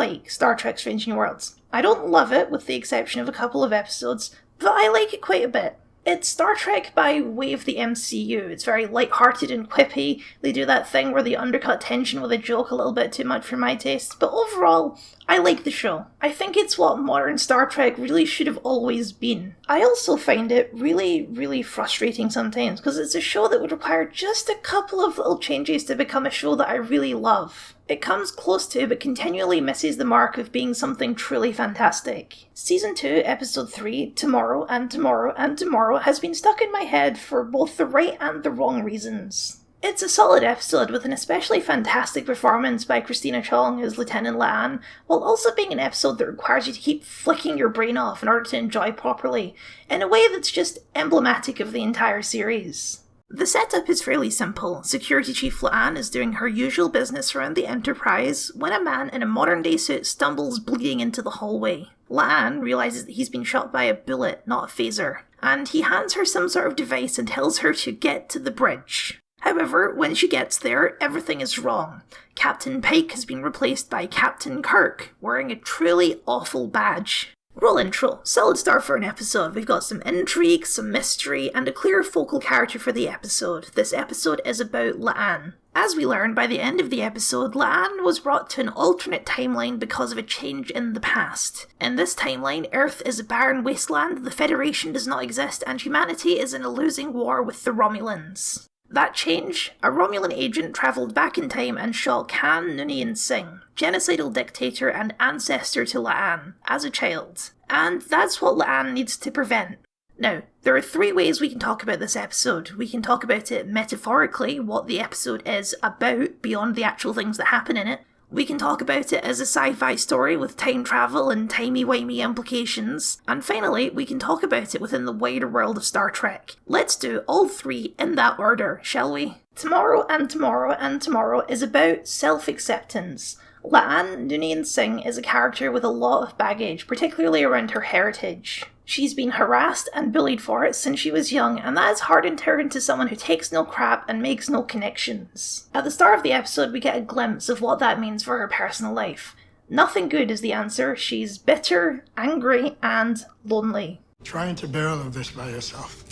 like Star Trek Strange New Worlds. I don't love it, with the exception of a couple of episodes, but I like it quite a bit. It's Star Trek by way of the MCU. It's very light-hearted and quippy. They do that thing where they undercut tension with a joke a little bit too much for my taste, but overall, I like the show. I think it's what modern Star Trek really should have always been. I also find it really, really frustrating sometimes, because it's a show that would require just a couple of little changes to become a show that I really love. It comes close to, but continually misses the mark of being something truly fantastic. Season 2, Episode 3, Tomorrow and Tomorrow and Tomorrow, has been stuck in my head for both the right and the wrong reasons. It's a solid episode with an especially fantastic performance by Christina Chong as Lieutenant La'an, while also being an episode that requires you to keep flicking your brain off in order to enjoy properly, in a way that's just emblematic of the entire series. The setup is fairly simple. Security Chief La'an is doing her usual business around the Enterprise when a man in a modern-day suit stumbles bleeding into the hallway. La'an realises that he's been shot by a bullet, not a phaser, and he hands her some sort of device and tells her to get to the bridge. However, when she gets there, everything is wrong. Captain Pike has been replaced by Captain Kirk, wearing a truly awful badge. Roll intro. Solid start for an episode. We've got some intrigue, some mystery, and a clear focal character for the episode. This episode is about La'an. As we learn by the end of the episode, La'an was brought to an alternate timeline because of a change in the past. In this timeline, Earth is a barren wasteland, the Federation does not exist, and humanity is in a losing war with the Romulans. That change, a Romulan agent travelled back in time and shot Khan Noonien Singh, genocidal dictator and ancestor to La'an, as a child. And that's what La'an needs to prevent. Now, there are 3 ways we can talk about this episode. We can talk about it metaphorically, what the episode is about beyond the actual things that happen in it. We can talk about it as a sci-fi story with time travel and timey-wimey implications. And finally, we can talk about it within the wider world of Star Trek. Let's do all 3 in that order, shall we? Tomorrow and Tomorrow and Tomorrow is about self-acceptance. La'an Noonien Singh is a character with a lot of baggage, particularly around her heritage. She's been harassed and bullied for it since she was young, and that has hardened her into someone who takes no crap and makes no connections. At the start of the episode, we get a glimpse of what that means for her personal life. Nothing good is the answer. She's bitter, angry, and lonely. Trying to bear all of this by yourself.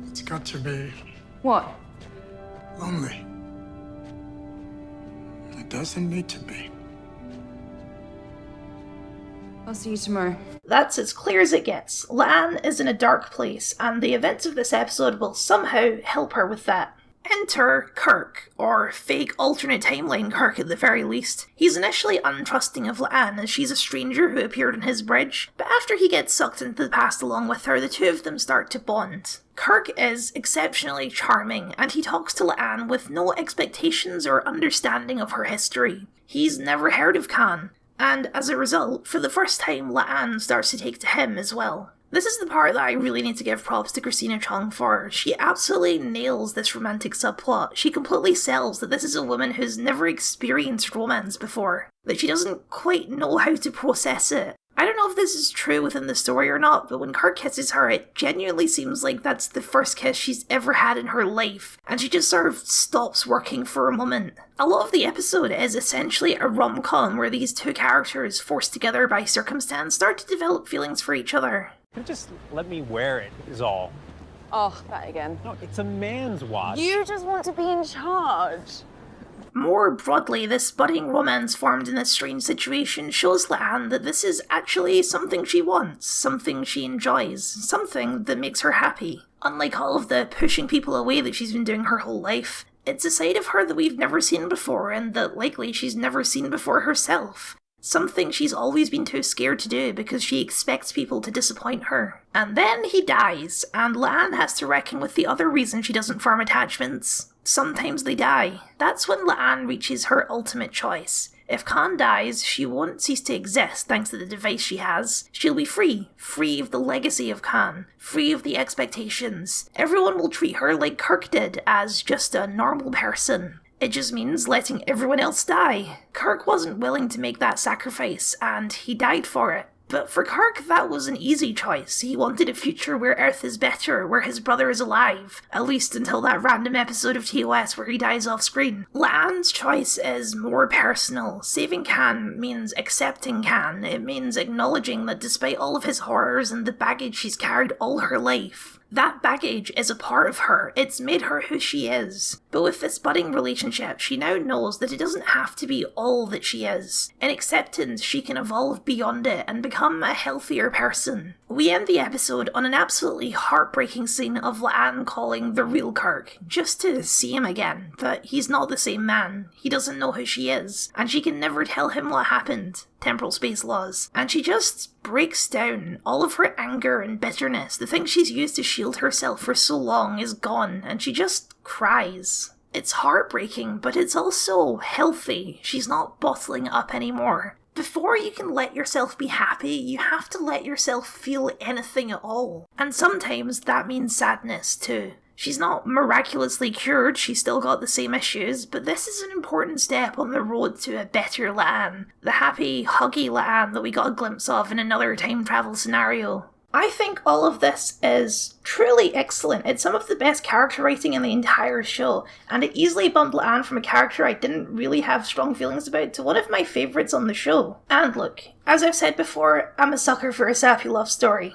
It's got to be... What? lonely. It doesn't need to be. I'll see you tomorrow. That's as clear as it gets. La'an is in a dark place, and the events of this episode will somehow help her with that. Enter Kirk, or fake alternate timeline Kirk at the very least. He's initially untrusting of La'an as she's a stranger who appeared on his bridge, but after he gets sucked into the past along with her, the two of them start to bond. Kirk is exceptionally charming, and he talks to La'an with no expectations or understanding of her history. He's never heard of Khan, and as a result, for the first time, La'an starts to take to him as well. This is the part that I really need to give props to Christina Chong for. She absolutely nails this romantic subplot. She completely sells that this is a woman who's never experienced romance before, that she doesn't quite know how to process it. I don't know if this is true within the story or not, but when Kirk kisses her, it genuinely seems like that's the first kiss she's ever had in her life, and she just sort of stops working for a moment. A lot of the episode is essentially a rom-com where these two characters, forced together by circumstance, start to develop feelings for each other. Just let me wear it, is all. Oh, that again. No, it's a man's watch. You just want to be in charge. More broadly, this budding romance formed in this strange situation shows La'an that this is actually something she wants, something she enjoys, something that makes her happy. Unlike all of the pushing people away that she's been doing her whole life, it's a side of her that we've never seen before and that likely she's never seen before herself. Something she's always been too scared to do because she expects people to disappoint her. And then he dies, and La'an has to reckon with the other reason she doesn't form attachments. Sometimes they die. That's when La'an reaches her ultimate choice. If Khan dies, she won't cease to exist thanks to the device she has. She'll be free. Free of the legacy of Khan. Free of the expectations. Everyone will treat her like Kirk did, as just a normal person. It just means letting everyone else die. Kirk wasn't willing to make that sacrifice, and he died for it. But for Kirk, that was an easy choice. He wanted a future where Earth is better, where his brother is alive, at least until that random episode of TOS where he dies off screen. La'an's choice is more personal. Saving Khan means accepting Khan. It means acknowledging that despite all of his horrors and the baggage she's carried all her life, that baggage is a part of her. It's made her who she is. But with this budding relationship, she now knows that it doesn't have to be all that she is. In acceptance, she can evolve beyond it and become a healthier person. We end the episode on an absolutely heartbreaking scene of La'an calling the real Kirk, just to see him again, but he's not the same man. He doesn't know who she is, and she can never tell him what happened. Temporal space laws. And she just breaks down. All of her anger and bitterness, the thing she's used to shield herself for so long, is gone, and she just cries. It's heartbreaking, but it's also healthy. She's not bottling it up anymore. Before you can let yourself be happy, you have to let yourself feel anything at all. And sometimes that means sadness too. She's not miraculously cured, she's still got the same issues, but this is an important step on the road to a better La'an. The happy, huggy La'an that we got a glimpse of in another time travel scenario. I think all of this is truly excellent. It's some of the best character writing in the entire show, and it easily bumped La'an from a character I didn't really have strong feelings about to one of my favourites on the show. And look, as I've said before, I'm a sucker for a sappy love story.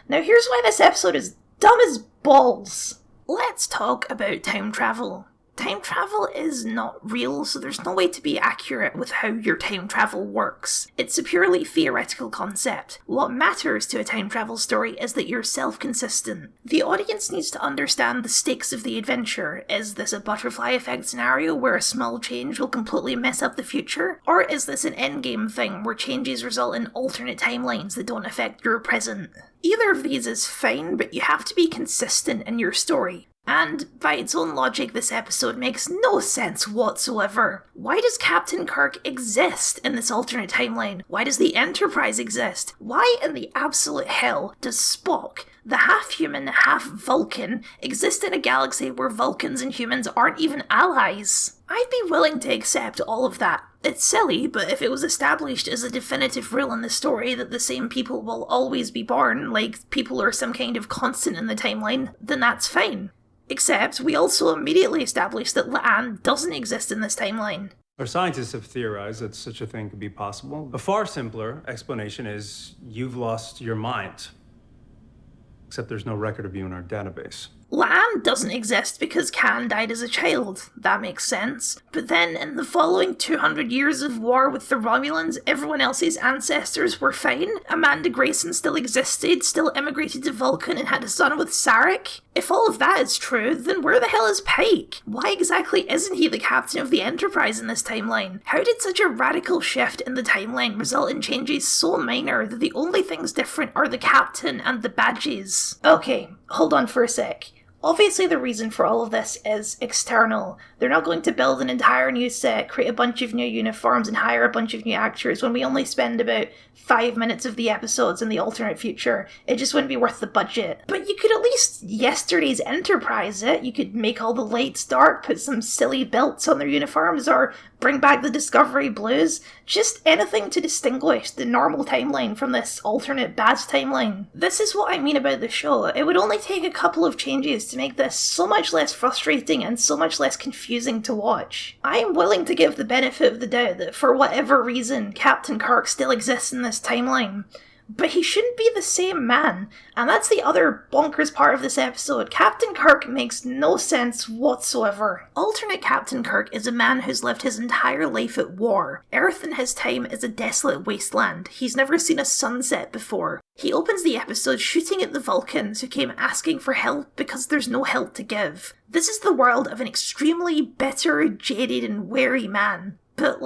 Now here's why this episode is dumb as balls. Let's talk about time travel. Time travel is not real, so there's no way to be accurate with how your time travel works. It's a purely theoretical concept. What matters to a time travel story is that you're self-consistent. The audience needs to understand the stakes of the adventure. Is this a butterfly effect scenario where a small change will completely mess up the future? Or is this an endgame thing where changes result in alternate timelines that don't affect your present? Either of these is fine, but you have to be consistent in your story. And by its own logic, this episode makes no sense whatsoever. Why does Captain Kirk exist in this alternate timeline? Why does the Enterprise exist? Why in the absolute hell does Spock, the half-human, half-Vulcan, exist in a galaxy where Vulcans and humans aren't even allies? I'd be willing to accept all of that. It's silly, but if it was established as a definitive rule in the story that the same people will always be born, like people are some kind of constant in the timeline, then that's fine. Except, we also immediately established that La'an doesn't exist in this timeline. Our scientists have theorized that such a thing could be possible. A far simpler explanation is you've lost your mind. Except there's no record of you in our database. La'an doesn't exist because Khan died as a child. That makes sense. But then, in the following 200 years of war with the Romulans, everyone else's ancestors were fine. Amanda Grayson still existed, still immigrated to Vulcan and had a son with Sarek. If all of that is true, then where the hell is Pike? Why exactly isn't he the captain of the Enterprise in this timeline? How did such a radical shift in the timeline result in changes so minor that the only things different are the captain and the badges? Okay, hold on for a sec. Obviously the reason for all of this is external. They're not going to build an entire new set, create a bunch of new uniforms and hire a bunch of new actors when we only spend about 5 minutes of the episodes in the alternate future. It just wouldn't be worth the budget. But you could at least yesterday's Enterprise it. You could make all the lights dark, put some silly belts on their uniforms, or bring back the Discovery Blues. Just anything to distinguish the normal timeline from this alternate bad timeline. This is what I mean about the show. It would only take a couple of changes to make this so much less frustrating and so much less confusing to watch. I am willing to give the benefit of the doubt that for whatever reason, Captain Kirk still exists in this timeline. But he shouldn't be the same man, and that's the other bonkers part of this episode. Captain Kirk makes no sense whatsoever. Alternate Captain Kirk is a man who's lived his entire life at war. Earth in his time is a desolate wasteland. He's never seen a sunset before. He opens the episode shooting at the Vulcans who came asking for help because there's no help to give. This is the world of an extremely bitter, jaded and wary man. But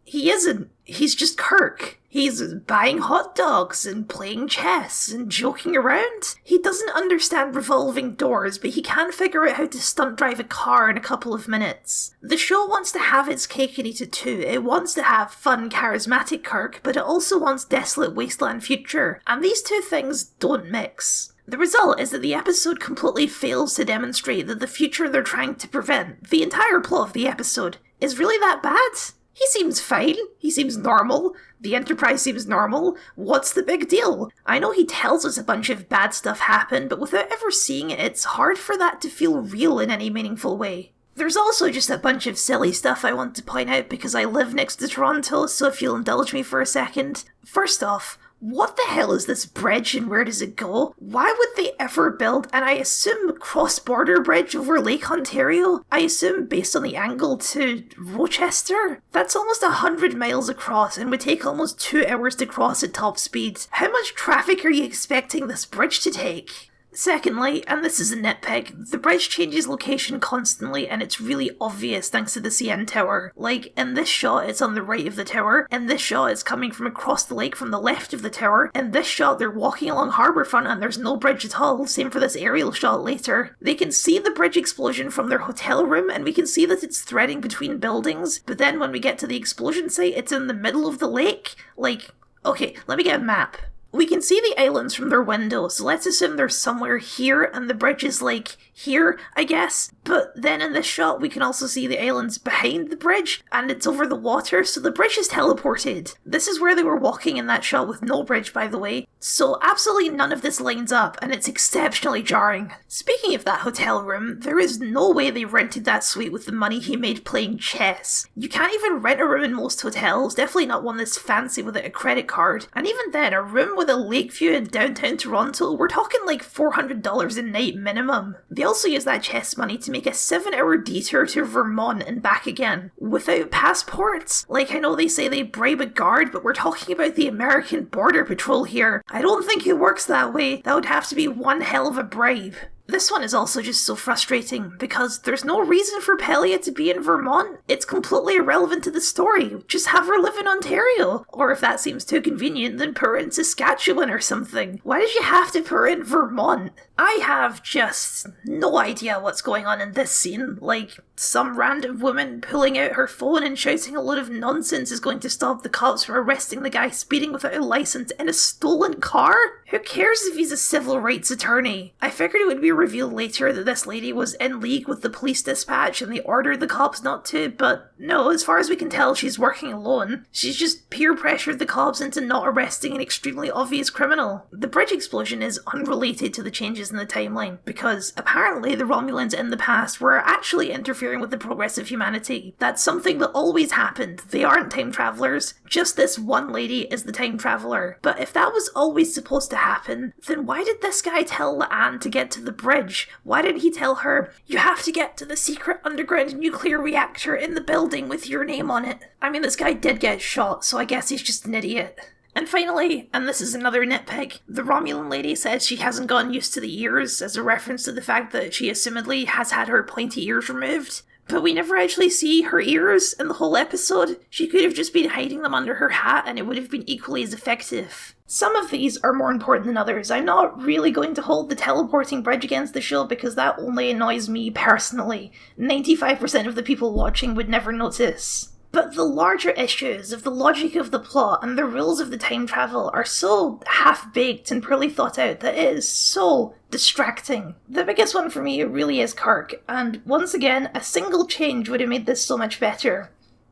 he isn't. He's just Kirk. He's buying hot dogs and playing chess and joking around. He doesn't understand revolving doors, but he can figure out how to stunt drive a car in a couple of minutes. The show wants to have its cake and eat it too. It wants to have fun, charismatic Kirk, but it also wants desolate wasteland future. And these two things don't mix. The result is that the episode completely fails to demonstrate that the future they're trying to prevent, the entire plot of the episode, is really that bad. He seems fine. He seems normal. The Enterprise seems normal. What's the big deal? I know he tells us a bunch of bad stuff happened, but without ever seeing it, it's hard for that to feel real in any meaningful way. There's also just a bunch of silly stuff I want to point out because I live next to Toronto, so if you'll indulge me for a second. First off, what the hell is this bridge and where does it go? Why would they ever build an, I assume, cross-border bridge over Lake Ontario? I assume based on the angle to Rochester? That's almost 100 miles across and would take almost 2 hours to cross at top speed. How much traffic are you expecting this bridge to take? Secondly, and this is a nitpick, the bridge changes location constantly and it's really obvious thanks to the CN tower. Like, in this shot it's on the right of the tower, in this shot it's coming from across the lake from the left of the tower, in this shot they're walking along harbourfront and there's no bridge at all, same for this aerial shot later. They can see the bridge explosion from their hotel room and we can see that it's threading between buildings, but then when we get to the explosion site it's in the middle of the lake. Like, okay, let me get a map. We can see the islands from their window, so let's assume they're somewhere here and the bridge is like here, I guess. But then in this shot we can also see the islands behind the bridge and it's over the water, so the bridge is teleported. This is where they were walking in that shot with no bridge, by the way. So absolutely none of this lines up and it's exceptionally jarring. Speaking of that hotel room, there is no way they rented that suite with the money he made playing chess. You can't even rent a room in most hotels, definitely not one that's fancy without a credit card. And even then, a room with a lake view in downtown Toronto, we're talking like $400 a night minimum. They also use that chess money to make a 7-hour detour to Vermont and back again, without passports. Like, I know they say they bribe a guard, but we're talking about the American Border Patrol here. I don't think it works that way. That would have to be one hell of a bribe. This one is also just so frustrating, because there's no reason for Pelia to be in Vermont. It's completely irrelevant to the story. Just have her live in Ontario. Or if that seems too convenient, then put her in Saskatchewan or something. Why did you have to put her in Vermont? I have just no idea what's going on in this scene. Like, some random woman pulling out her phone and shouting a load of nonsense is going to stop the cops from arresting the guy speeding without a license in a stolen car? Who cares if he's a civil rights attorney? I figured it would be revealed later that this lady was in league with the police dispatch and they ordered the cops not to, but no, as far as we can tell, she's working alone. She's just peer pressured the cops into not arresting an extremely obvious criminal. The bridge explosion is unrelated to the changes in the timeline, because apparently the Romulans in the past were actually interfering with the progress of humanity. That's something that always happened. They aren't time travelers. Just this one lady is the time traveler. But if that was always supposed to happen, then why did this guy tell La'an to get to the bridge? Why did he tell her, you have to get to the secret underground nuclear reactor in the building with your name on it? I mean, this guy did get shot, so I guess he's just an idiot. And finally, and this is another nitpick, the Romulan lady says she hasn't gotten used to the ears as a reference to the fact that she assumedly has had her pointy ears removed. But we never actually see her ears in the whole episode. She could have just been hiding them under her hat and it would have been equally as effective. Some of these are more important than others. I'm not really going to hold the teleporting bridge against the show because that only annoys me personally. 95% of the people watching would never notice. But the larger issues of the logic of the plot and the rules of the time travel are so half-baked and poorly thought out that it is so distracting. The biggest one for me really is Kirk, and once again, a single change would have made this so much better.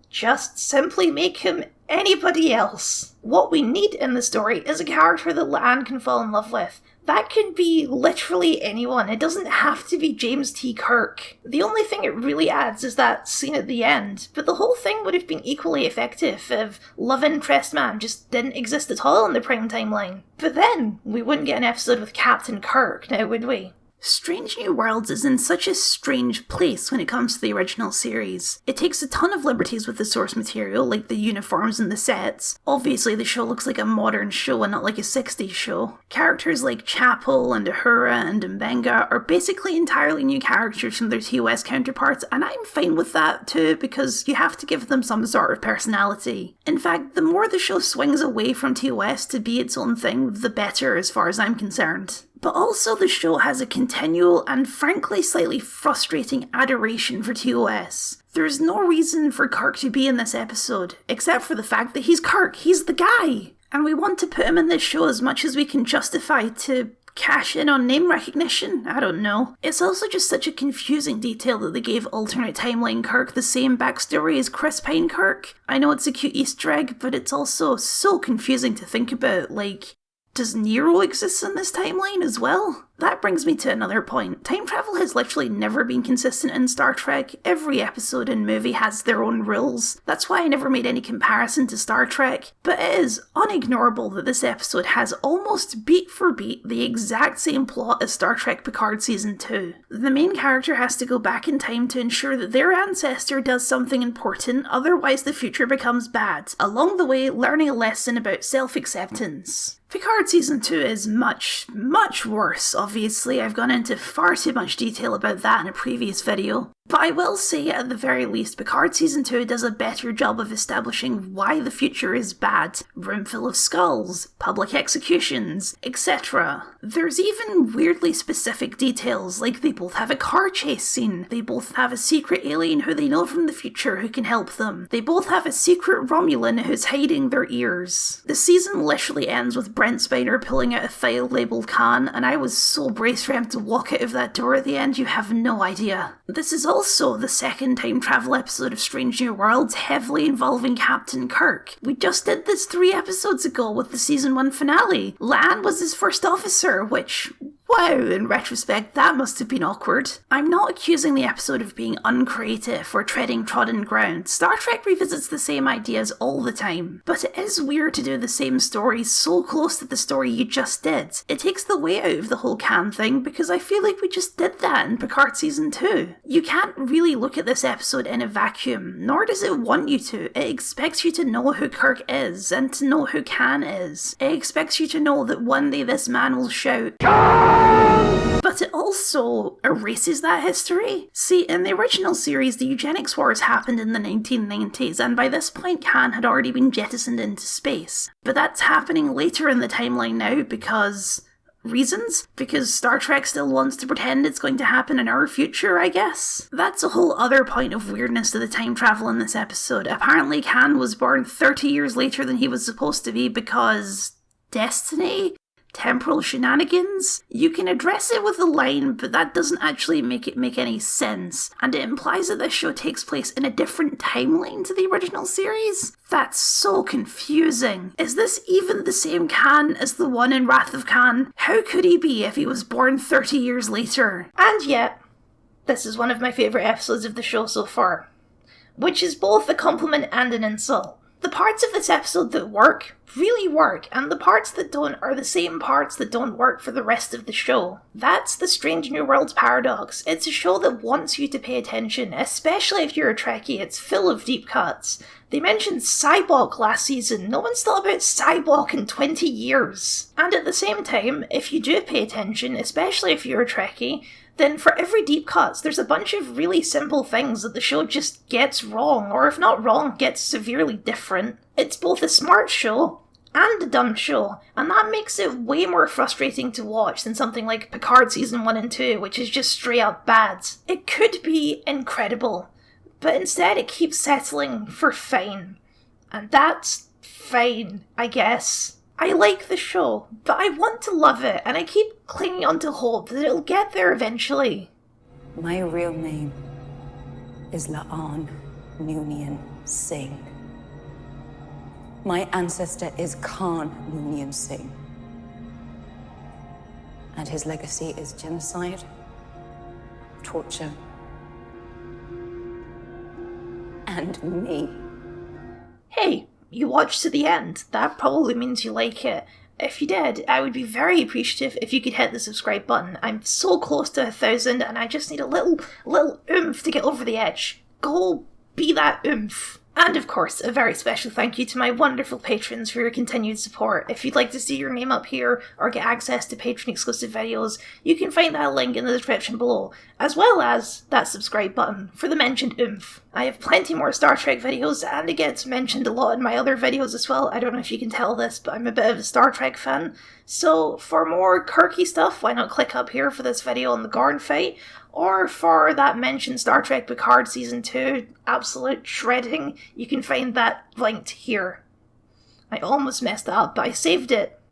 Just simply make him anybody else. What we need in the story is a character that La'an can fall in love with. That can be literally anyone. It doesn't have to be James T. Kirk. The only thing it really adds is that scene at the end, but the whole thing would have been equally effective if Love Interest Man just didn't exist at all in the Prime timeline. But then, we wouldn't get an episode with Captain Kirk, now would we? Strange New Worlds is in such a strange place when it comes to the original series. It takes a ton of liberties with the source material, like the uniforms and the sets. Obviously the show looks like a modern show and not like a 60s show. Characters like Chapel and Uhura and Mbenga are basically entirely new characters from their TOS counterparts, and I'm fine with that too, because you have to give them some sort of personality. In fact, the more the show swings away from TOS to be its own thing, the better as far as I'm concerned. But also the show has a continual and frankly slightly frustrating adoration for TOS. There's no reason for Kirk to be in this episode, except for the fact that he's Kirk, he's the guy! And we want to put him in this show as much as we can justify to cash in on name recognition? I don't know. It's also just such a confusing detail that they gave alternate timeline Kirk the same backstory as Chris Pine Kirk. I know it's a cute Easter egg, but it's also so confusing to think about, like, does Nero exist in this timeline as well? That brings me to another point. Time travel has literally never been consistent in Star Trek. Every episode and movie has their own rules. That's why I never made any comparison to Star Trek. But it is unignorable that this episode has almost beat for beat the exact same plot as Star Trek Picard Season 2. The main character has to go back in time to ensure that their ancestor does something important, otherwise the future becomes bad. Along the way, learning a lesson about self-acceptance. Picard Season 2 is much, much worse, obviously. I've gone into far too much detail about that in a previous video. But I will say, at the very least, Picard Season 2 does a better job of establishing why the future is bad. Room full of skulls, public executions, etc. There's even weirdly specific details, like they both have a car chase scene, they both have a secret alien who they know from the future who can help them, they both have a secret Romulan who's hiding their ears. The season literally ends with Brent Spiner pulling out a file labelled Khan, and I was so braced for him to walk out of that door at the end, you have no idea. This is also the second time travel episode of Strange New Worlds heavily involving Captain Kirk. We just did this 3 episodes ago with the season 1 finale. Lan was his first officer, which, wow, in retrospect, that must have been awkward. I'm not accusing the episode of being uncreative or treading trodden ground. Star Trek revisits the same ideas all the time, but it is weird to do the same story so close to the story you just did. It takes the weight out of the whole Khan thing because I feel like we just did that in Picard Season 2. You can't really look at this episode in a vacuum, nor does it want you to. It expects you to know who Kirk is and to know who Khan is. It expects you to know that one day this man will shout, but it also erases that history. See, in the original series, the eugenics wars happened in the 1990s, and by this point Khan had already been jettisoned into space. But that's happening later in the timeline now because reasons? Because Star Trek still wants to pretend it's going to happen in our future, I guess? That's a whole other point of weirdness to the time travel in this episode. Apparently Khan was born 30 years later than he was supposed to be because destiny? Temporal shenanigans? You can address it with a line, but that doesn't actually make it make any sense, and it implies that this show takes place in a different timeline to the original series? That's so confusing. Is this even the same Khan as the one in Wrath of Khan? How could he be if he was born 30 years later? And yet, this is one of my favourite episodes of the show so far, which is both a compliment and an insult. The parts of this episode that work, really work, and the parts that don't are the same parts that don't work for the rest of the show. That's the Strange New Worlds paradox. It's a show that wants you to pay attention, especially if you're a Trekkie. It's full of deep cuts. They mentioned Cybok last season. No one's thought about Cybok in 20 years. And at the same time, if you do pay attention, especially if you're a Trekkie, then for every deep cuts, there's a bunch of really simple things that the show just gets wrong, or if not wrong, gets severely different. It's both a smart show and a dumb show, and that makes it way more frustrating to watch than something like Picard Season 1 and 2, which is just straight up bad. It could be incredible, but instead it keeps settling for fine. And that's fine, I guess. I like the show, but I want to love it, and I keep clinging on to hope that it'll get there eventually. My real name is La'an Noonien Singh. My ancestor is Khan Noonien Singh. And his legacy is genocide, torture, and me. Hey, you watched to the end. That probably means you like it. If you did, I would be very appreciative if you could hit the subscribe button. I'm so close to 1,000 and I just need a little oomph to get over the edge. Go be that oomph. And of course, a very special thank you to my wonderful patrons for your continued support. If you'd like to see your name up here or get access to Patreon exclusive videos, you can find that link in the description below, as well as that subscribe button for the mentioned oomph. I have plenty more Star Trek videos, and it gets mentioned a lot in my other videos as well. I don't know if you can tell this, but I'm a bit of a Star Trek fan. So for more Kirky stuff, why not click up here for this video on the Gorn fight, or for that mentioned Star Trek Picard Season 2 absolute shredding, you can find that linked here. I almost messed that up, but I saved it